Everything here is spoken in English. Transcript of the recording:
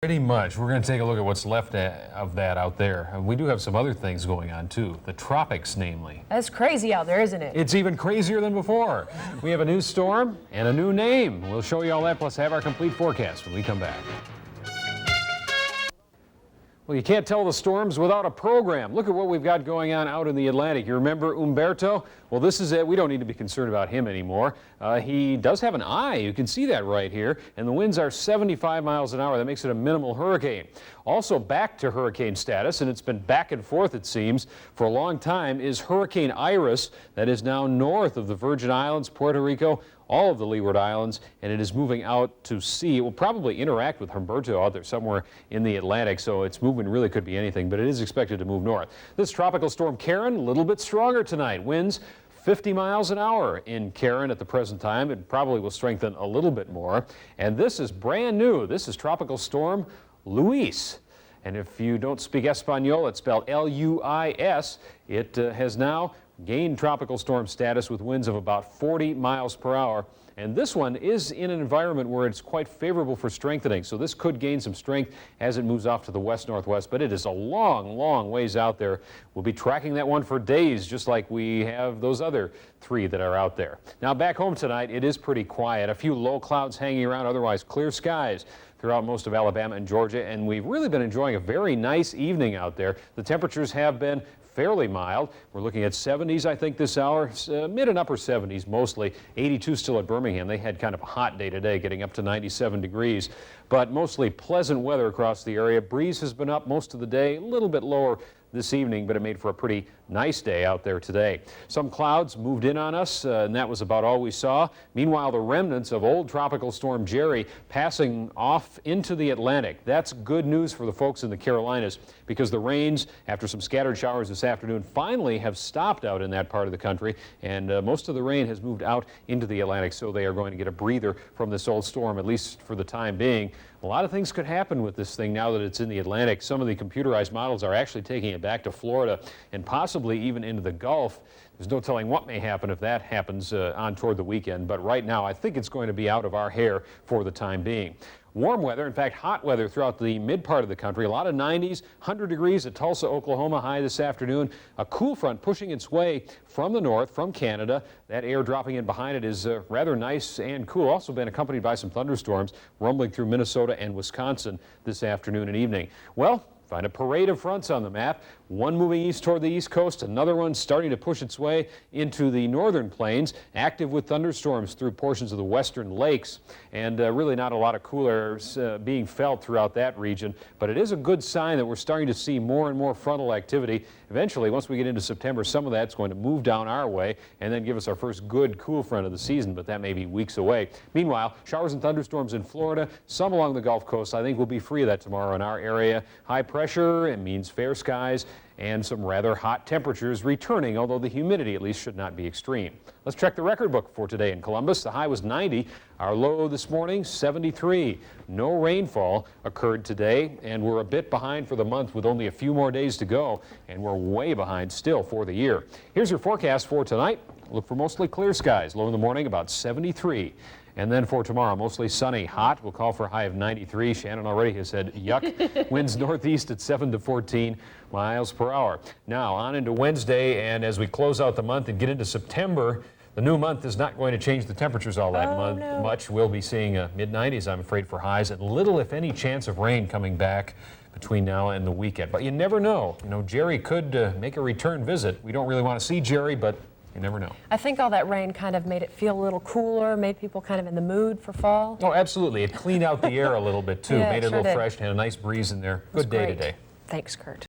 Pretty much. We're going to take a look at what's left of that out there. We do have some other things going on, too. The tropics, namely. That's crazy out there, isn't it? It's even crazier than before. We have a new storm and a new name. We'll show you all that, plus have our complete forecast when we come back. Well, you can't tell the storms without a program. Look at what we've got going on out in the Atlantic. You remember Umberto? Well, this is it. We don't need to be concerned about him anymore. He does have an eye. You can see that right here. And the winds are 75 miles an hour. That makes it a minimal hurricane. Also back to hurricane status, and it's been back and forth, it seems, for a long time, is Hurricane Iris. That is now north of the Virgin Islands, Puerto Rico, all of the Leeward Islands, and it is moving out to sea. It will probably interact with Humberto out there somewhere in the Atlantic, so its movement really could be anything, but it is expected to move north. This tropical storm Karen, a little bit stronger tonight. Winds 50 miles an hour in Karen at the present time. It probably will strengthen a little bit more. And this is brand new. This is Tropical Storm Luis. And if you don't speak Espanol, it's spelled L-U-I-S. It has now gained tropical storm status with winds of about 40 miles per hour. And this one is in an environment where it's quite favorable for strengthening. So this could gain some strength as it moves off to the west-northwest. But it is a long, long ways out there. We'll be tracking that one for days, just like we have those other three that are out there. Now back home tonight, it is pretty quiet. A few low clouds hanging around, otherwise clear skies throughout most of Alabama and Georgia. And we've really been enjoying a very nice evening out there. The temperatures have been fairly mild. We're looking at 70s, I think, this hour, mid and upper 70s mostly. 82 still at Birmingham. They had kind of a hot day today, getting up to 97 degrees, but mostly pleasant weather across the area. Breeze has been up most of the day, a little bit lower this evening, but it made for a pretty nice day out there today. Some clouds moved in on us, and that was about all we saw. Meanwhile, the remnants of old Tropical Storm Jerry passing off into the Atlantic. That's good news for the folks in the Carolinas, because the rains, after some scattered showers this afternoon, finally have stopped out in that part of the country, and most of the rain has moved out into the Atlantic, so they are going to get a breather from this old storm, at least for the time being. A lot of things could happen with this thing now that it's in the Atlantic. Some of the computerized models are actually taking it back to Florida and possibly even into the Gulf. There's no telling what may happen if that happens on toward the weekend, but right now I think it's going to be out of our hair for the time being. Warm weather, in fact hot weather throughout the mid part of the country. A lot of 90s, 100 degrees at Tulsa, Oklahoma high this afternoon. A cool front pushing its way from the north, from Canada. That air dropping in behind it is rather nice and cool. Also been accompanied by some thunderstorms rumbling through Minnesota and Wisconsin this afternoon and evening. Well, find a parade of fronts on the map. One moving east toward the east coast, another one starting to push its way into the northern plains, active with thunderstorms through portions of the western lakes, and really not a lot of cool airs being felt throughout that region. But it is a good sign that we're starting to see more and more frontal activity. Eventually, once we get into September, some of that's going to move down our way and then give us our first good cool front of the season, but that may be weeks away. Meanwhile, showers and thunderstorms in Florida, some along the Gulf Coast. I think we'll be free of that tomorrow in our area. High pressure, it means fair skies and some rather hot temperatures returning, although the humidity at least should not be extreme. Let's check the record book for today in Columbus. The high was 90. Our low this morning, 73. No rainfall occurred today, and we're a bit behind for the month with only a few more days to go, and we're way behind still for the year. Here's your forecast for tonight. Look for mostly clear skies. Low in the morning, about 73. And then for tomorrow, mostly sunny, hot. We'll call for a high of 93. Shannon already has said yuck. Winds northeast at 7 to 14 miles per hour. Now on into Wednesday, and as we close out the month and get into September, the new month is not going to change the temperatures all that much. We'll be seeing mid-90s, I'm afraid, for highs, and little, if any, chance of rain coming back between now and the weekend. But you never know. You know, Jerry could make a return visit. We don't really want to see Jerry, but you never know. I think all that rain kind of made it feel a little cooler, made people kind of in the mood for fall. Oh, absolutely. It cleaned out the air a little bit, too. Yeah, made it a sure little did. fresh, had a nice breeze in there. Good day today. Thanks, Kurt.